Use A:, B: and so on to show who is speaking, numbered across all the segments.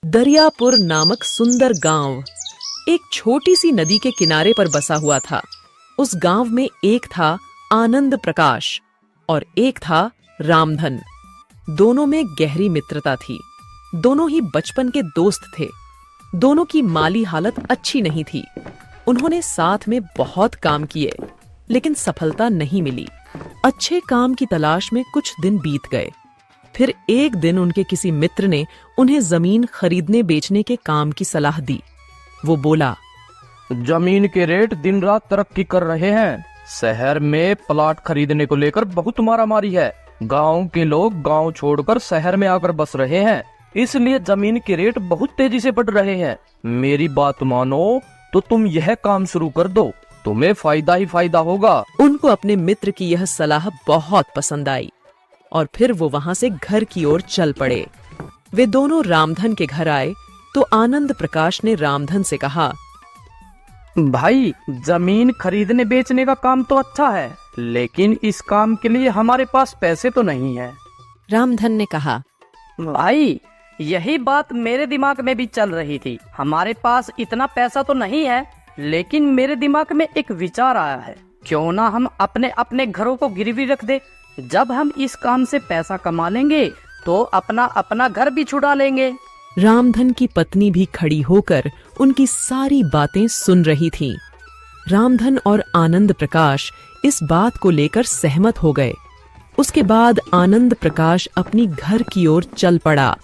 A: दरियापुर नामक सुंदर गांव एक छोटी सी नदी के किनारे पर बसा हुआ था। उस गांव में एक था आनंद प्रकाश और एक था रामधन। दोनों में गहरी मित्रता थी। दोनों ही बचपन के दोस्त थे। दोनों की माली हालत अच्छी नहीं थी। उन्होंने साथ में बहुत काम किए, लेकिन सफलता नहीं मिली। अच्छे काम की तलाश में कुछ दिन बीत गए। फिर एक दिन उनके किसी मित्र ने उन्हें जमीन खरीदने बेचने के काम की सलाह दी। वो बोला,
B: जमीन के रेट दिन रात तरक्की कर रहे हैं। शहर में प्लॉट खरीदने को लेकर बहुत मारामारी है। गांव के लोग गांव छोड़कर शहर में आकर बस रहे हैं, इसलिए जमीन के रेट बहुत तेजी से बढ़ रहे हैं। मेरी बात मानो तो तुम यह काम शुरू कर दो, तुम्हें फायदा ही फायदा होगा।
A: उनको अपने मित्र की यह सलाह बहुत पसंद आई और फिर वो वहां से घर की ओर चल पड़े। वे दोनों रामधन के घर आए तो आनंद प्रकाश ने रामधन से कहा,
B: भाई, जमीन खरीदने बेचने का काम तो अच्छा है, लेकिन इस काम के लिए हमारे पास पैसे तो नहीं है।
A: रामधन ने कहा,
C: भाई, यही बात मेरे दिमाग में भी चल रही थी। हमारे पास इतना पैसा तो नहीं है, लेकिन मेरे दिमाग में एक विचार आया है। क्यों ना हम अपने अपने घरों को गिरवी रख दे। जब हम इस काम से पैसा कमा लेंगे तो अपना अपना घर भी छुड़ा लेंगे।
A: रामधन की पत्नी भी खड़ी होकर उनकी सारी बातें सुन रही थी। रामधन और आनंद प्रकाश इस बात को लेकर सहमत हो गए। उसके बाद आनंद प्रकाश अपनी घर की ओर चल पड़ा।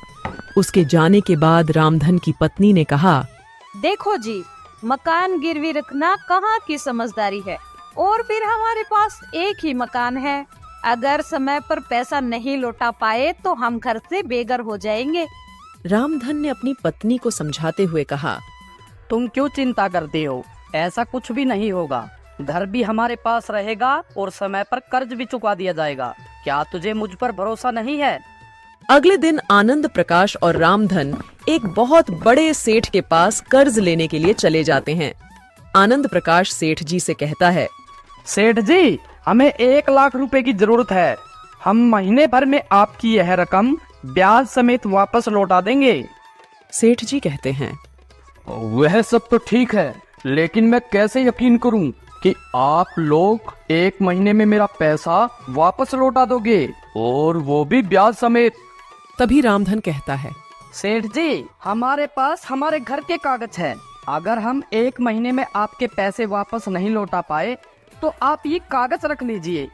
A: उसके जाने के बाद रामधन की पत्नी ने कहा,
D: देखो जी, मकान गिरवी रखना कहाँ की समझदारी है। और फिर हमारे पास एक ही मकान है। अगर समय पर पैसा नहीं लौटा पाए तो हम घर से बेघर हो जाएंगे।
A: रामधन ने अपनी पत्नी को समझाते हुए कहा,
C: तुम क्यों चिंता करते हो? ऐसा कुछ भी नहीं होगा। घर भी हमारे पास रहेगा और समय पर कर्ज भी चुका दिया जाएगा। क्या तुझे मुझ पर भरोसा नहीं है?
A: अगले दिन आनंद प्रकाश और रामधन एक बहुत बड़े सेठ के पास कर्ज लेने के लिए चले जाते हैं। आनंद प्रकाश सेठ जी से कहता है,
B: सेठ जी, हमें 1 लाख रुपए की जरूरत है। हम महीने भर में आपकी यह रकम ब्याज समेत वापस लौटा देंगे।
A: सेठ जी कहते हैं,
B: वह सब तो ठीक है, लेकिन मैं कैसे यकीन करूं कि आप लोग 1 महीने में मेरा पैसा वापस लौटा दोगे, और वो भी ब्याज समेत।
A: तभी रामधन कहता है,
C: सेठ जी, हमारे पास हमारे घर के कागज हैं। अगर हम 1 महीने में आपके पैसे वापस नहीं लौटा पाए तो आप ये कागज रख लीजिए,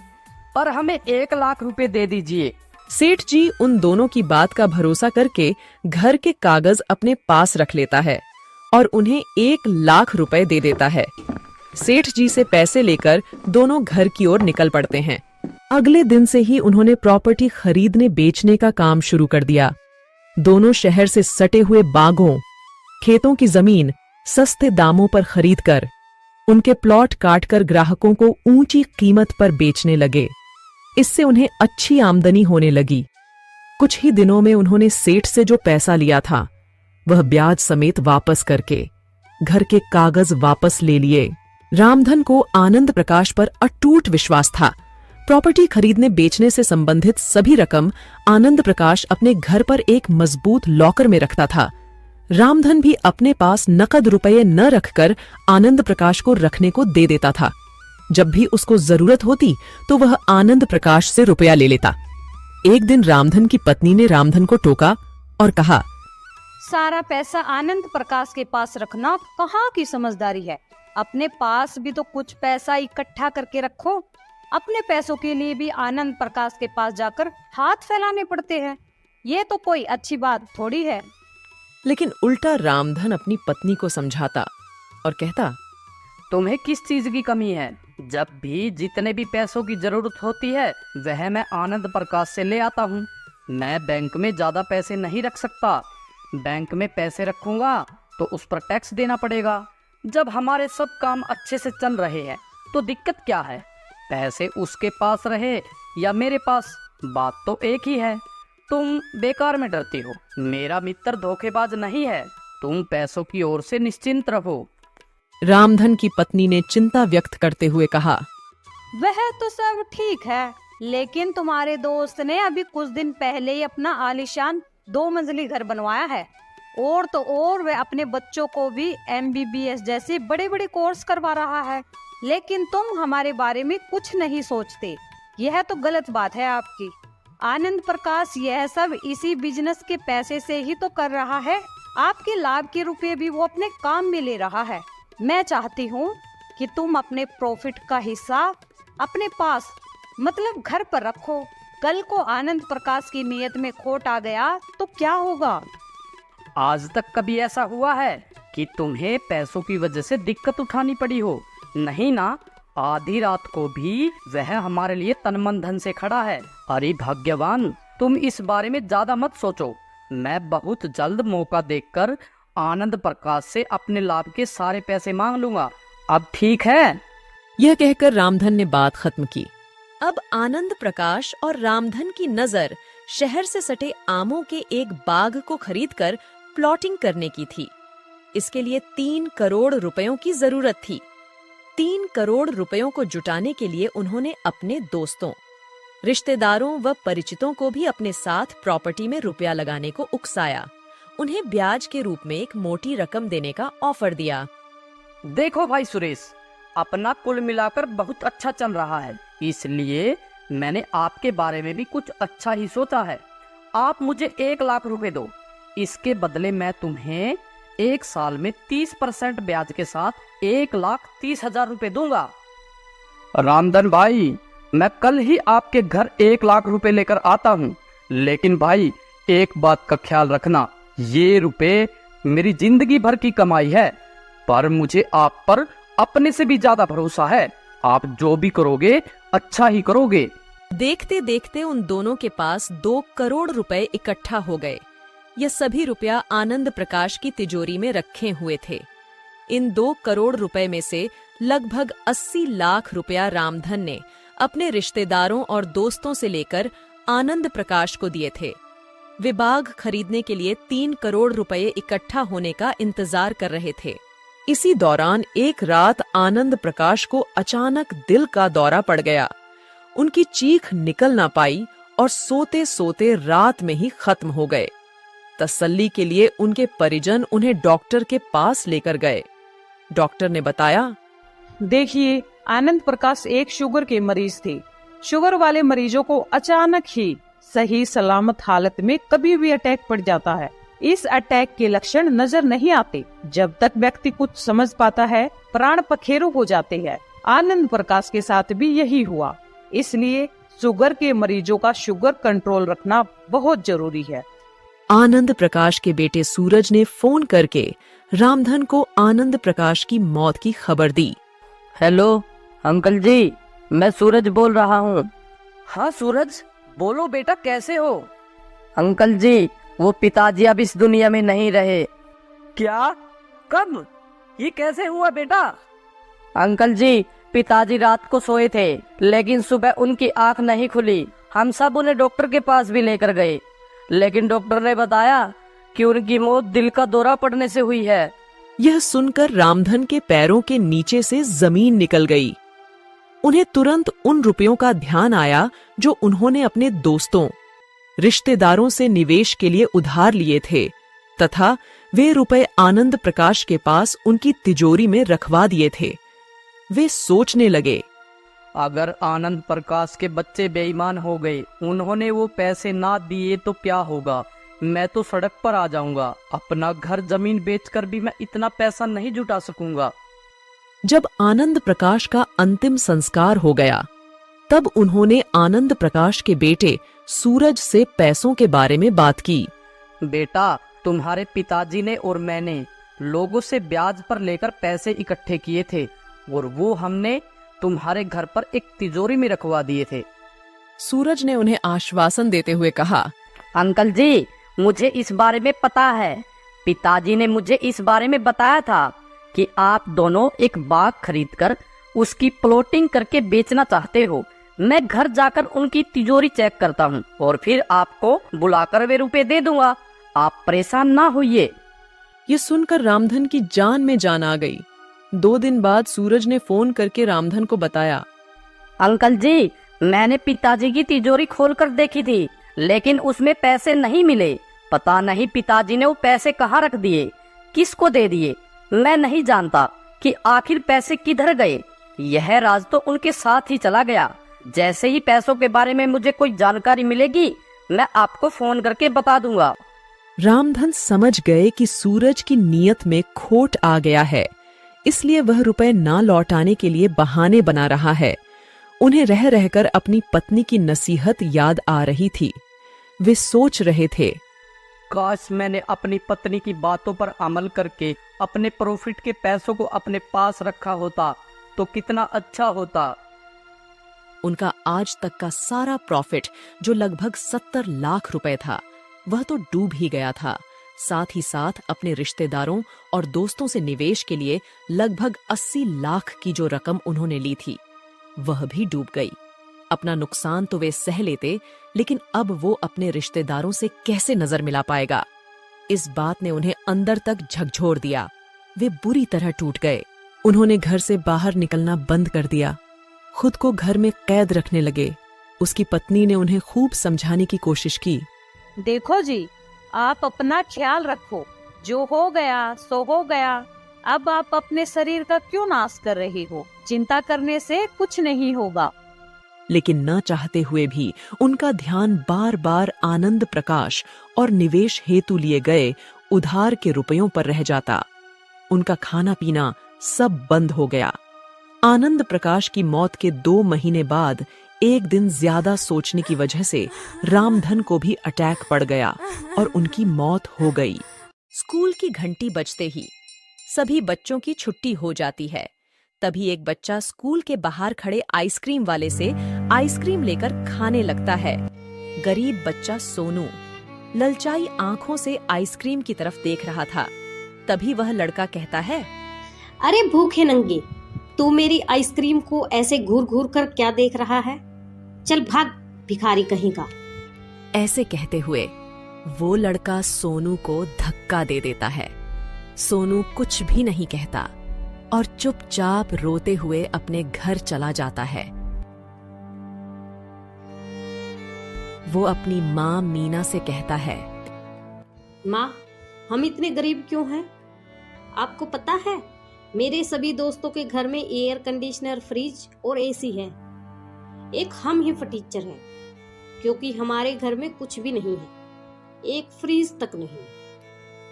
C: पर हमें 1 लाख रुपए दे दीजिए।
A: सेठ जी उन दोनों की बात का भरोसा करके घर के कागज अपने पास रख लेता है और उन्हें 1 लाख रुपए दे देता है। सेठ जी से पैसे लेकर दोनों घर की ओर निकल पड़ते हैं। अगले दिन से ही उन्होंने प्रॉपर्टी खरीदने बेचने का काम शुरू कर दिया। दोनों शहर से सटे हुए बागों, खेतों की जमीन सस्ते दामों पर खरीदकर उनके प्लॉट काटकर ग्राहकों को ऊंची कीमत पर बेचने लगे। इससे उन्हें अच्छी आमदनी होने लगी। कुछ ही दिनों में उन्होंने सेठ से जो पैसा लिया था वह ब्याज समेत वापस करके घर के कागज वापस ले लिए। रामधन को आनंद प्रकाश पर अटूट विश्वास था। प्रॉपर्टी खरीदने बेचने से संबंधित सभी रकम आनंद प्रकाश अपने घर पर एक मजबूत लॉकर में रखता था। रामधन भी अपने पास नकद रुपये न रखकर आनंद प्रकाश को रखने को दे देता था। जब भी उसको जरूरत होती तो वह आनंद प्रकाश से रुपया ले लेता। एक दिन रामधन की पत्नी ने रामधन को टोका और कहा,
D: सारा पैसा आनंद प्रकाश के पास रखना कहाँ की समझदारी है। अपने पास भी तो कुछ पैसा इकट्ठा करके रखो। अपने पैसों के लिए भी आनंद प्रकाश के पास जाकर हाथ फैलाने पड़ते हैं। ये तो कोई अच्छी बात थोड़ी है।
A: लेकिन उल्टा रामधन अपनी पत्नी को समझाता और कहता,
C: तुम्हें किस चीज की कमी है? जब भी जितने भी पैसों की जरूरत होती है वह मैं आनंद प्रकाश से ले आता हूँ। मैं बैंक में ज्यादा पैसे नहीं रख सकता। बैंक में पैसे रखूंगा तो उस पर टैक्स देना पड़ेगा। जब हमारे सब काम अच्छे से चल रहे हैं तो दिक्कत क्या है? पैसे उसके पास रहे या मेरे पास, बात तो एक ही है। तुम बेकार में डरती हो। मेरा मित्र धोखेबाज नहीं है। तुम पैसों की ओर से निश्चिंत रहो।
A: रामधन की पत्नी ने चिंता व्यक्त करते हुए कहा,
D: वह तो सब ठीक है, लेकिन तुम्हारे दोस्त ने अभी कुछ दिन पहले ही अपना आलीशान 2 मंजिली घर बनवाया है और तो और वह अपने बच्चों को भी MBBS जैसे बड़े बड़े कोर्स करवा रहा है, लेकिन तुम हमारे बारे में कुछ नहीं सोचते। यह तो गलत बात है आपकी। आनंद प्रकाश यह सब इसी बिजनेस के पैसे से ही तो कर रहा है। आपके लाभ के रुपए भी वो अपने काम में ले रहा है। मैं चाहती हूँ कि तुम अपने प्रॉफिट का हिस्सा अपने पास, मतलब घर पर रखो। कल को आनंद प्रकाश की नीयत में खोट आ गया तो क्या होगा?
C: आज तक कभी ऐसा हुआ है कि तुम्हें पैसों की वजह से दिक्कत उठानी पड़ी हो? नहीं ना। आधी रात को भी वह हमारे लिए तन मन धन से खड़ा है। अरे भाग्यवान, तुम इस बारे में ज्यादा मत सोचो। मैं बहुत जल्द मौका देखकर आनंद प्रकाश से अपने लाभ के सारे पैसे मांग लूंगा। अब ठीक है?
A: यह कहकर रामधन ने बात खत्म की। अब आनंद प्रकाश और रामधन की नजर शहर से सटे आमों के एक बाग को खरीदकर प्लॉटिंग करने की थी। इसके लिए 3 करोड़ रुपयों की जरूरत थी। 3 करोड़ रुपयों को जुटाने के लिए उन्होंने अपने दोस्तों, रिश्तेदारों व परिचितों को भी अपने साथ प्रॉपर्टी में रुपया लगाने को उकसाया। उन्हें ब्याज के रूप में एक मोटी रकम देने का ऑफर दिया।
C: देखो भाई सुरेश, अपना कुल मिलाकर बहुत अच्छा चल रहा है, इसलिए मैंने आपके बारे में भी कुछ अच्छा ही सोचा है। आप मुझे 1 लाख रुपए दो। इसके बदले मैं तुम्हें 1 साल में 30% ब्याज के साथ 1,30,000 रुपए दूंगा।
B: रामधन भाई, मैं कल ही आपके घर 1 लाख रुपए लेकर आता हूँ, लेकिन भाई एक बात का ख्याल रखना, ये रुपए मेरी जिंदगी भर की कमाई है, पर मुझे आप पर अपने से भी ज्यादा भरोसा है। आप जो भी करोगे अच्छा ही करोगे।
A: देखते देखते उन दोनों के पास 2 करोड़ रुपए इकट्ठा हो गए। यह सभी रुपया आनंद प्रकाश की तिजोरी में रखे हुए थे। इन 2 करोड़ रुपए में से लगभग 80 लाख रुपया रामधन ने अपने रिश्तेदारों और दोस्तों से लेकर आनंद प्रकाश को दिए थे। वे बाग खरीदने के लिए 3 करोड़ रुपए इकट्ठा होने का इंतजार कर रहे थे। इसी दौरान एक रात आनंद प्रकाश को अचानक दिल का दौरा पड़ गया। उनकी चीख निकल ना पाई और सोते सोते रात में ही खत्म हो गए। तसल्ली के लिए उनके परिजन उन्हें डॉक्टर के पास लेकर गए। डॉक्टर ने बताया,
E: देखिए, आनंद प्रकाश एक शुगर के मरीज थे। शुगर वाले मरीजों को अचानक ही सही सलामत हालत में कभी भी अटैक पड़ जाता है। इस अटैक के लक्षण नजर नहीं आते। जब तक व्यक्ति कुछ समझ पाता है, प्राण पखेरु हो जाते हैं। आनंद प्रकाश के साथ भी यही हुआ। इसलिए शुगर के मरीजों का शुगर कंट्रोल रखना बहुत जरूरी है।
A: आनंद प्रकाश के बेटे सूरज ने फोन करके रामधन को आनंद प्रकाश की मौत की खबर दी।
C: हेलो अंकल जी, मैं सूरज बोल रहा हूँ। हाँ सूरज, बोलो बेटा, कैसे हो? अंकल जी, वो पिताजी अब इस दुनिया में नहीं रहे। क्या? कब? ये कैसे हुआ बेटा? अंकल जी, पिताजी रात को सोए थे, लेकिन सुबह उनकी आंख नहीं खुली। हम सब उन्हें डॉक्टर के पास भी लेकर गए, लेकिन डॉक्टर ने बताया कि उनकी मौत दिल का दौरा पड़ने से हुई है।
A: यह सुनकर रामधन के पैरों के नीचे से जमीन निकल गई। उन्हें तुरंत उन रुपयों का ध्यान आया जो उन्होंने अपने दोस्तों, रिश्तेदारों से निवेश के लिए उधार लिए थे, तथा वे रुपए आनंद प्रकाश के पास उनकी तिजोरी में रखवा दिए थे। वे सोचने लगे,
C: अगर आनंद प्रकाश के बच्चे बेईमान हो गए, उन्होंने वो पैसे ना दिए तो क्या होगा? मैं तो सड़क पर आ जाऊंगा। अपना घर जमीन बेचकर भी मैं इतना पैसा नहीं जुटा सकूंगा।
A: जब आनंद प्रकाश का अंतिम संस्कार हो गया, तब उन्होंने आनंद प्रकाश के बेटे सूरज से पैसों के बारे में बात की।
C: बेटा, तुम्हारे पिताजी ने और मैंने लोगों से ब्याज पर लेकर पैसे इकट्ठे किए थे और वो हमने तुम्हारे घर पर एक तिजोरी में रखवा दिए थे।
A: सूरज ने उन्हें आश्वासन देते हुए कहा,
C: अंकल जी, मुझे इस बारे में पता है। पिताजी ने मुझे इस बारे में बताया था कि आप दोनों एक बाग खरीदकर उसकी प्लॉटिंग करके बेचना चाहते हो। मैं घर जाकर उनकी तिजोरी चेक करता हूँ और फिर आपको बुलाकर वे रुपए दे दूंगा। आप परेशान ना होइए।
A: ये सुनकर रामधन की जान में जान आ गई। 2 दिन बाद सूरज ने फोन करके रामधन को बताया,
C: अंकल जी, मैंने पिताजी की तिजोरी खोलकर देखी थी, लेकिन उसमें पैसे नहीं मिले। पता नहीं पिताजी ने वो पैसे कहाँ रख दिए, किसको दे दिए। मैं नहीं जानता कि आखिर पैसे किधर गए। यह राज तो उनके साथ ही चला गया। जैसे ही पैसों के बारे में मुझे कोई जानकारी मिलेगी, मैं आपको फोन करके बता दूंगा।
A: रामधन समझ गए कि सूरज की नीयत में खोट आ गया है, इसलिए वह रुपए ना लौटाने के लिए बहाने बना रहा है। उन्हें रह रहकर अपनी पत्नी की नसीहत याद आ रही थी। वे सोच रहे थे,
C: काश मैंने अपनी पत्नी की बातों पर अमल करके अपने प्रॉफिट के पैसों को अपने पास रखा होता तो कितना अच्छा होता।
A: उनका आज तक का सारा प्रॉफिट, जो लगभग 70 लाख रुपए था, वह तो डूब ही गया था। साथ ही साथ अपने रिश्तेदारों और दोस्तों से निवेश के लिए लगभग 80 लाख की जो रकम उन्होंने ली थी, वह भी डूब गई। अपना नुकसान तो वे सह लेते, लेकिन अब वो अपने रिश्तेदारों से कैसे नजर मिला पाएगा? इस बात ने उन्हें अंदर तक झकझोर दिया। वे बुरी तरह टूट गए। उन्होंने घर से बाहर निकलना बंद कर दिया, खुद को घर में कैद रखने लगे। उसकी पत्नी ने उन्हें खूब समझाने की कोशिश की।
E: देखो जी, आप अपना ख्याल रखो, जो हो गया सो हो गया। अब आप अपने शरीर का क्यों नाश कर रही हो? चिंता करने से कुछ नहीं होगा।
A: लेकिन न चाहते हुए भी उनका ध्यान बार बार आनंद प्रकाश और निवेश हेतु लिए गए उधार के रुपयों पर रह जाता। उनका खाना पीना सब बंद हो गया। आनंद प्रकाश की मौत के 2 महीने बाद एक दिन ज्यादा सोचने की वजह से रामधन को भी अटैक पड़ गया और उनकी मौत हो गई। स्कूल की घंटी बजते ही सभी बच्चों की छुट्टी हो जाती है। तभी एक बच्चा स्कूल के बाहर खड़े आइसक्रीम वाले से आइसक्रीम लेकर खाने लगता है। गरीब बच्चा सोनू ललचाई आंखों से आइसक्रीम की तरफ देख रहा था। तभी वह लड़का कहता है,
F: अरे भूखे नंगे, तू मेरी आइसक्रीम को ऐसे घूर घूर कर क्या देख रहा है? चल भाग, भिखारी कहीं का।
A: ऐसे कहते हुए वो लड़का सोनू को धक्का दे देता है। सोनू कुछ भी नहीं कहता और चुपचाप रोते हुए अपने घर चला जाता है। वो अपनी माँ मीना से कहता है,
F: माँ, हम इतने गरीब क्यों हैं? आपको पता है, मेरे सभी दोस्तों के घर में एयर कंडीशनर, फ्रिज और एसी है। एक हम ही फटीचर हैं, क्योंकि हमारे घर में कुछ भी नहीं है, एक फ्रिज तक नहीं।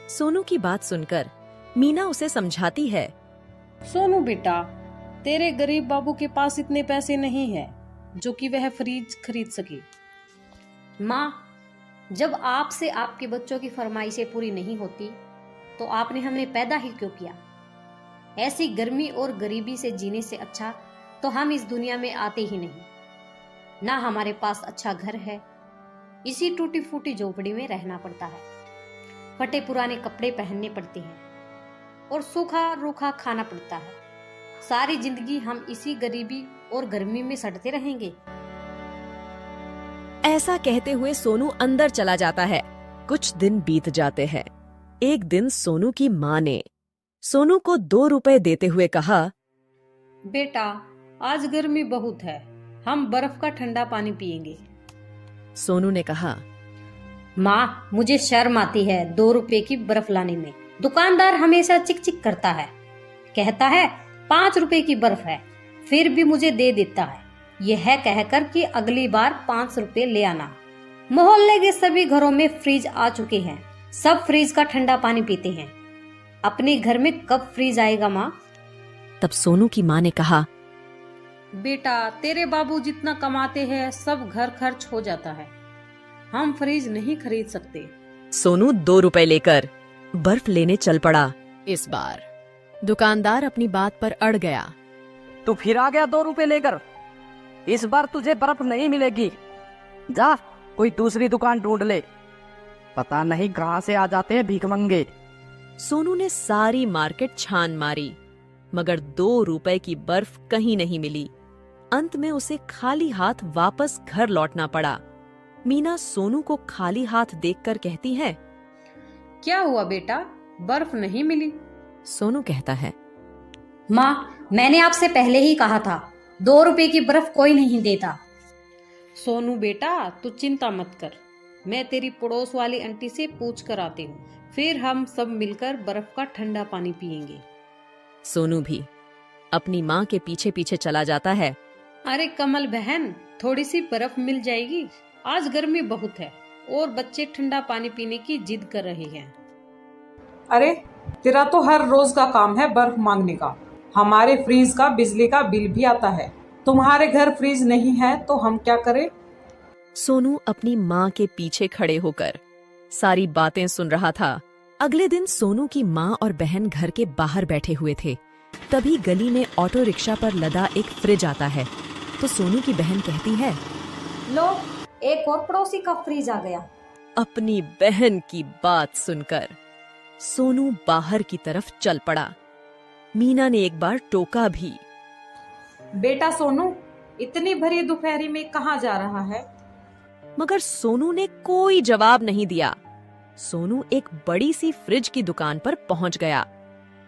A: सोनू की बात सुनकर मीना उसे समझाती है,
E: सोनू बेटा, तेरे गरीब बाबू के पास इतने पैसे नहीं है जो कि वह फ्रिज खरीद सके।
F: माँ, जब आपसे आपके बच्चों की फरमाइशें पूरी नहीं होती तो आपने हमें पैदा ही क्यों किया? ऐसी गर्मी और गरीबी से जीने से अच्छा तो हम इस दुनिया में आते ही नहीं। ना हमारे पास अच्छा घर है, इसी टूटी फूटी झोपड़ी में रहना पड़ता है, फटे पुराने कपड़े पहनने पड़ते हैं और सूखा रूखा खाना पड़ता है। सारी जिंदगी हम इसी गरीबी और गर्मी में सड़ते रहेंगे।
A: ऐसा कहते हुए सोनू अंदर चला जाता है। कुछ दिन बीत जाते हैं। एक दिन सोनू की माँ ने सोनू को 2 रुपए देते हुए कहा,
E: बेटा, आज गर्मी बहुत है, हम बर्फ का ठंडा पानी पिएंगे।
A: सोनू ने कहा,
F: माँ, मुझे शर्म आती है 2 रुपए की बर्फ लाने में। दुकानदार हमेशा चिक चिक करता है, कहता है 5 रुपए की बर्फ है, फिर भी मुझे दे देता है, यह कहकर कि अगली बार 5 रुपए ले आना। मोहल्ले के सभी घरों में फ्रिज आ चुके हैं, सब फ्रिज का ठंडा पानी पीते हैं। अपने घर में कब फ्रिज आएगा माँ?
A: तब सोनू की माँ ने कहा,
E: बेटा, तेरे बाबू जितना कमाते हैं सब घर खर्च हो जाता है, हम फ्रिज नहीं खरीद सकते।
A: सोनू 2 रुपए लेकर बर्फ लेने चल पड़ा। इस बार दुकानदार अपनी बात पर अड़ गया।
C: तू फिर आ गया 2 रुपए लेकर? इस बार तुझे बर्फ नहीं मिलेगी, जा कोई दूसरी दुकान ढूंढ ले। पता नहीं कहां से आ जाते हैं भीखमंगे।
A: सोनू ने सारी मार्केट छान मारी, मगर 2 रुपए की बर्फ कहीं नहीं मिली। अंत में उसे खाली हाथ वापस घर लौटना पड़ा। मीना सोनू को खाली हाथ देखकर कहती है,
E: क्या हुआ बेटा, बर्फ नहीं मिली?
A: सोनू कहता है,
F: माँ, मैंने आपसे पहले ही कहा था 2 रुपए की बर्फ कोई नहीं देता।
E: सोनू बेटा, तू चिंता मत कर,
G: मैं तेरी पड़ोस वाली आंटी से पूछ कर आती हूँ, फिर हम सब मिलकर बर्फ का ठंडा पानी पियेंगे।
A: सोनू भी अपनी माँ के पीछे पीछे चला जाता है।
G: अरे कमल बहन, थोड़ी सी बर्फ मिल जाएगी, आज गर्मी बहुत है और बच्चे ठंडा पानी पीने की जिद कर रहे हैं।
E: अरे तेरा तो हर रोज का काम है बर्फ मांगने का। हमारे फ्रीज का बिजली का बिल भी आता है, तुम्हारे घर फ्रीज नहीं है तो हम क्या करें?
A: सोनू अपनी माँ के पीछे खड़े होकर सारी बातें सुन रहा था। अगले दिन सोनू की माँ और बहन घर के बाहर बैठे हुए थे। तभी गली में ऑटो रिक्शा पर लदा एक फ्रिज आता है तो सोनू की बहन कहती है,
D: लो, एक और पड़ोसी का फ्रीज आ गया।
A: अपनी बहन की बात सुनकर सोनू बाहर की तरफ चल पड़ा। मीना ने एक बार टोका भी।
E: बेटा सोनू, इतनी भरी दोपहरी में कहाँ जा रहा है?
A: मगर सोनू ने कोई जवाब नहीं दिया। सोनू एक बड़ी सी फ्रिज की दुकान पर पहुंच गया।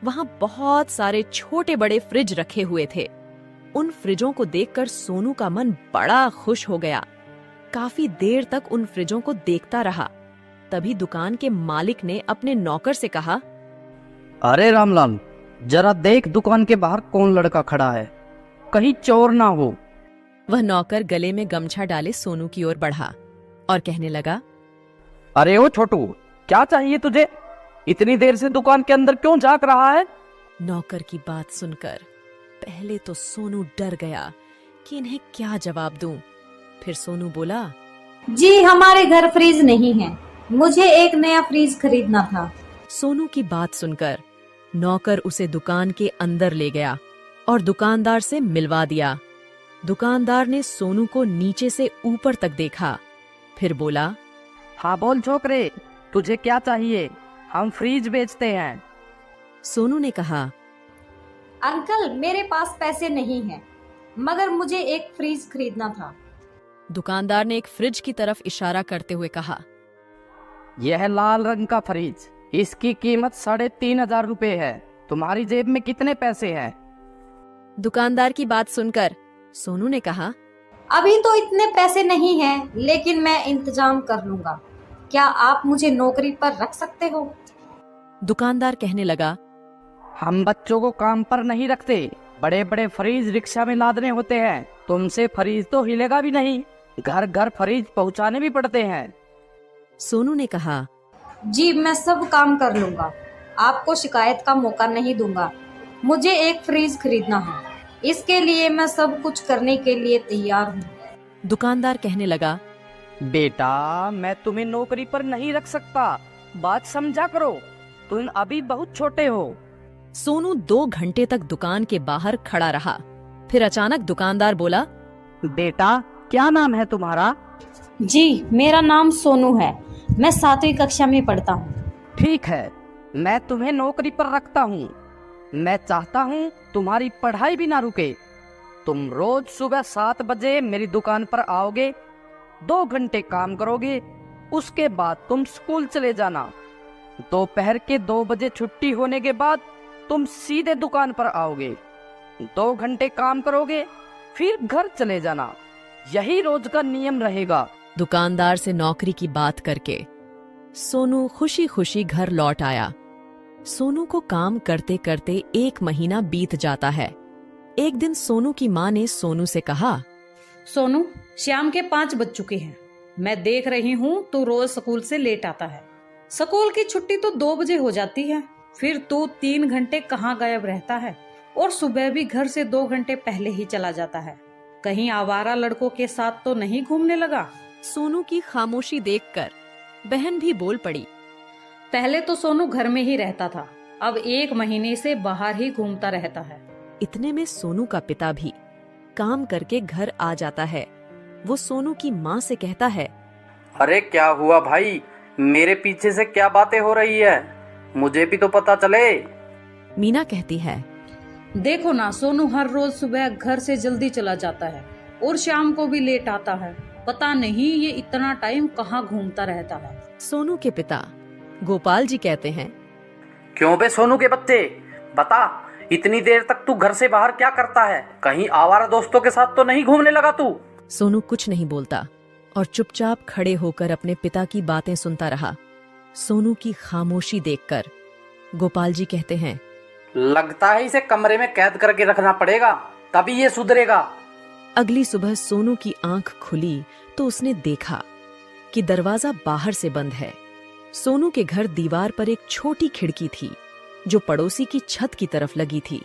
A: वहां बहुत सारे छोटे बड़े फ्रिज रखे हुए थे। उन फ्रिजों को देखकर सोनू का मन बड़ा खुश हो गया। काफी देर तक उन फ्रिजों को देखता रहा। तभी दुकान के मालिक ने अपने नौकर से कहा,
C: अरे रामलाल, जरा देख दुकान के बाहर कौन लड़का खड़ा है, कहीं चोर ना हो।
A: वह नौकर गले में गमछा डाले सोनू की ओर बढ़ा और कहने लगा,
B: अरे ओ छोटू, क्या चाहिए तुझे? इतनी देर से दुकान के अंदर क्यों झांक रहा है?
A: नौकर की बात सुनकर पहले तो सोनू डर गया कि इन्हें क्या जवाब दूं। फिर सोनू बोला,
D: जी हमारे घर फ्रीज नहीं है, मुझे एक नया फ्रीज खरीदना था।
A: सोनू की बात सुनकर नौकर उसे दुकान के अंदर ले गया और दुकानदार से मिलवा दिया। दुकानदार ने सोनू को नीचे से ऊपर तक देखा, फिर बोला,
C: हाँ बोल छोकरे, तुझे क्या चाहिए? हम फ्रीज बेचते हैं।
A: सोनू ने कहा,
D: अंकल मेरे पास पैसे नहीं हैं, मगर मुझे एक फ्रीज खरीदना था।
A: दुकानदार ने एक फ्रिज की तरफ इशारा करते हुए कहा,
C: यह लाल रंग का फ्रिज, इसकी कीमत 3,500 रुपए है। तुम्हारी जेब में कितने पैसे हैं?
A: दुकानदार की बात सुनकर सोनू ने कहा,
D: अभी तो इतने पैसे नहीं हैं, लेकिन मैं इंतजाम कर लूंगा। क्या आप मुझे नौकरी पर रख सकते हो?
A: दुकानदार कहने लगा,
C: हम बच्चों को काम पर नहीं रखते, बड़े बड़े फ्रीज रिक्शा में लादने होते हैं। तुमसे फ्रीज तो हिलेगा भी नहीं, घर घर फ्रीज पहुंचाने भी पड़ते हैं।
A: सोनू ने कहा,
D: जी मैं सब काम कर लूंगा, आपको शिकायत का मौका नहीं दूंगा। मुझे एक फ्रीज खरीदना है, इसके लिए मैं सब कुछ करने के लिए तैयार हूँ।
A: दुकानदार कहने लगा,
C: बेटा मैं तुम्हें नौकरी पर नहीं रख सकता, बात समझा करो, तुम अभी बहुत छोटे हो।
A: सोनू 2 घंटे तक दुकान के बाहर खड़ा रहा। फिर अचानक दुकानदार बोला,
C: बेटा क्या नाम है तुम्हारा?
D: जी मेरा नाम सोनू है, मैं 7वीं कक्षा में पढ़ता हूँ।
C: ठीक है, मैं तुम्हें नौकरी पर रखता हूँ। मैं चाहता हूँ तुम्हारी पढ़ाई भी ना रुके। तुम रोज सुबह 7 बजे मेरी दुकान पर आओगे, 2 घंटे काम करोगे, उसके बाद तुम स्कूल चले जाना। दोपहर के 2 बजे छुट्टी होने के बाद तुम सीधे दुकान पर आओगे, 2 घंटे काम करोगे, फिर घर चले जाना। यही रोज का नियम रहेगा।
A: दुकानदार से नौकरी की बात करके सोनू खुशी खुशी घर लौट आया। सोनू को काम करते करते 1 महीना बीत जाता है। एक दिन सोनू की माँ ने सोनू से कहा,
G: सोनू, शाम के 5 बज चुके हैं। मैं देख रही हूँ तू रोज स्कूल से लेट आता है। स्कूल की छुट्टी तो 2 बजे हो जाती है, फिर तू 3 घंटे कहाँ गायब रहता है और सुबह भी घर से 2 घंटे पहले ही चला जाता है। कहीं आवारा लड़कों के साथ तो नहीं घूमने लगा?
A: सोनू की खामोशी देखकर बहन भी बोल पड़ी,
G: पहले तो सोनू घर में ही रहता था, अब 1 महीने से बाहर ही घूमता रहता है।
A: इतने में सोनू का पिता भी काम करके घर आ जाता है। वो सोनू की माँ से कहता है,
B: अरे क्या हुआ भाई, मेरे पीछे से क्या बातें हो रही है, मुझे भी तो पता चले।
A: मीना कहती है,
G: देखो ना, सोनू हर रोज सुबह घर से जल्दी चला जाता है और शाम को भी लेट आता है। पता नहीं ये इतना टाइम कहाँ घूमता रहता है।
A: सोनू के पिता गोपाल जी कहते हैं,
B: क्यों बे सोनू के बच्चे, बता, इतनी देर तक तू घर से बाहर क्या करता है? कहीं आवारा दोस्तों के साथ तो नहीं घूमने लगा तू?
A: सोनू कुछ नहीं बोलता और चुपचाप खड़े होकर अपने पिता की बातें सुनता रहा। सोनू की खामोशी देखकर गोपाल जी कहते हैं,
H: लगता है इसे कमरे में कैद करके रखना पड़ेगा, तभी ये सुधरेगा।
A: अगली सुबह सोनू की आंख खुली तो उसने देखा कि दरवाजा बाहर से बंद है। सोनू के घर दीवार पर एक छोटी खिड़की थी जो पड़ोसी की छत की तरफ लगी थी।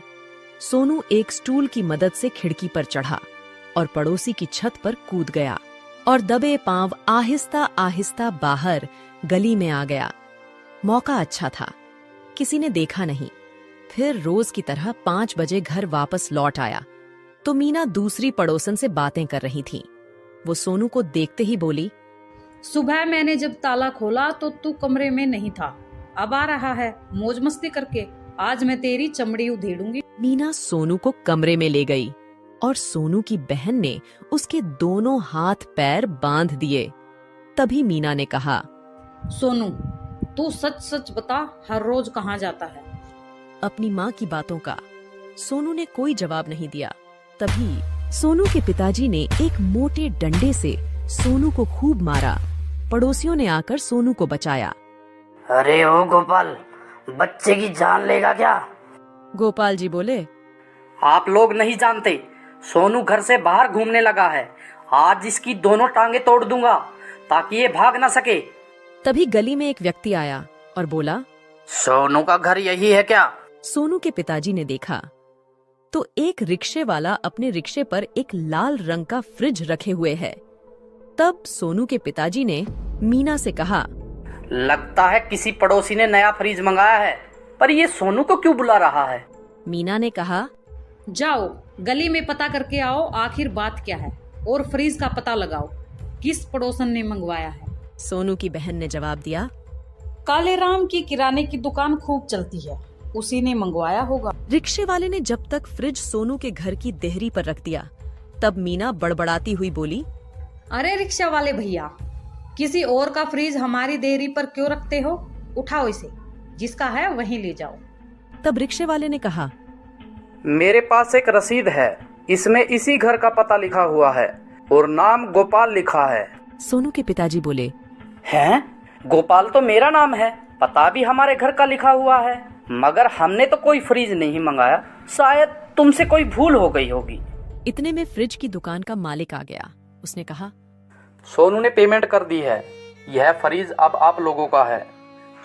A: सोनू एक स्टूल की मदद से खिड़की पर चढ़ा और पड़ोसी की छत पर कूद गया और दबे पांव आहिस्ता आहिस्ता बाहर गली में आ गया। मौका अच्छा था, किसी ने देखा नहीं। फिर रोज की तरह 5 बजे घर वापस लौट आया तो मीना दूसरी पड़ोसन से बातें कर रही थी। वो सोनू को देखते ही बोली,
G: सुबह मैंने जब ताला खोला तो तू कमरे में नहीं था, अब आ रहा है मौज मस्ती करके। आज मैं तेरी चमड़ी उधेड़ूंगी।
A: मीना सोनू को कमरे में ले गई और सोनू की बहन ने उसके दोनों हाथ पैर बांध दिए। तभी मीना ने कहा,
G: सोनू तू सच सच बता, हर रोज कहाँ जाता है?
A: अपनी माँ की बातों का सोनू ने कोई जवाब नहीं दिया। तभी सोनू के पिताजी ने एक मोटे डंडे से सोनू को खूब मारा। पड़ोसियों ने आकर सोनू को बचाया।
H: अरे ओ गोपाल, बच्चे की जान लेगा क्या?
A: गोपाल जी बोले,
H: आप लोग नहीं जानते, सोनू घर से बाहर घूमने लगा है। आज इसकी दोनों टांगे तोड़ दूंगा ताकि ये भाग ना सके।
A: तभी गली में एक व्यक्ति आया और बोला,
H: सोनू का घर यही है क्या?
A: सोनू के पिताजी ने देखा तो एक रिक्शे वाला अपने रिक्शे पर एक लाल रंग का फ्रिज रखे हुए है। तब सोनू के पिताजी ने मीना से कहा,
H: लगता है किसी पड़ोसी ने नया फ्रिज मंगाया है, पर ये सोनू को क्यों बुला रहा है?
A: मीना ने कहा,
G: जाओ गली में पता करके आओ आखिर बात क्या है, और फ्रीज का पता लगाओ किस पड़ोसन ने मंगवाया है।
A: सोनू की बहन ने जवाब दिया,
G: काले राम की किराने की दुकान खूब चलती है, उसी ने मंगवाया होगा।
A: रिक्शे वाले ने जब तक फ्रिज सोनू के घर की देहरी पर रख दिया तब मीना बड़बड़ाती हुई बोली,
G: अरे रिक्शा वाले भैया, किसी और का फ्रिज हमारी देहरी पर क्यों रखते हो? उठाओ इसे, जिसका है वहीं ले जाओ।
A: तब रिक्शे वाले ने कहा,
H: मेरे पास एक रसीद है, इसमें इसी घर का पता लिखा हुआ है और नाम गोपाल लिखा है।
A: सोनू के पिताजी बोले,
H: हैं? गोपाल तो मेरा नाम है, पता भी हमारे घर का लिखा हुआ है, मगर हमने तो कोई फ्रिज नहीं मंगाया, शायद तुमसे कोई भूल हो गई होगी।
A: इतने में फ्रिज की दुकान का मालिक आ गया। उसने कहा,
H: सोनू ने पेमेंट कर दी है, यह फ्रिज अब आप लोगों का है।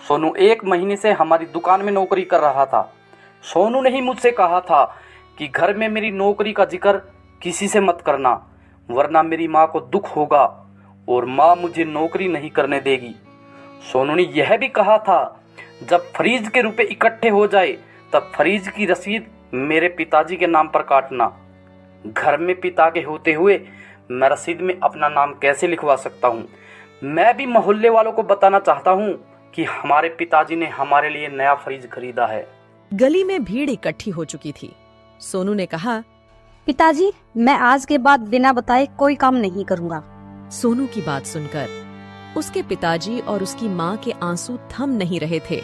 H: सोनू 1 महीने से हमारी दुकान में नौकरी कर रहा था। सोनू ने ही मुझसे कहा था कि घर में मेरी नौकरी का जिक्र किसी से मत करना, वरना मेरी माँ को दुख होगा और माँ मुझे नौकरी नहीं करने देगी। सोनू ने यह भी कहा था, जब फ्रिज के रुपए इकट्ठे हो जाए तब फ्रिज की रसीद मेरे पिताजी के नाम पर काटना। घर में पिता के होते हुए मैं रसीद में अपना नाम कैसे लिखवा सकता हूँ? मैं भी मोहल्ले वालों को बताना चाहता हूँ कि हमारे पिताजी ने हमारे लिए नया फ्रिज खरीदा है।
A: गली में भीड़ इकट्ठी हो चुकी थी। सोनू ने कहा,
F: पिताजी, मैं आज के बाद बिना बताए कोई काम नहीं करूँगा।
A: सोनू की बात सुनकर उसके पिताजी और उसकी माँ के आंसू थम नहीं रहे थे।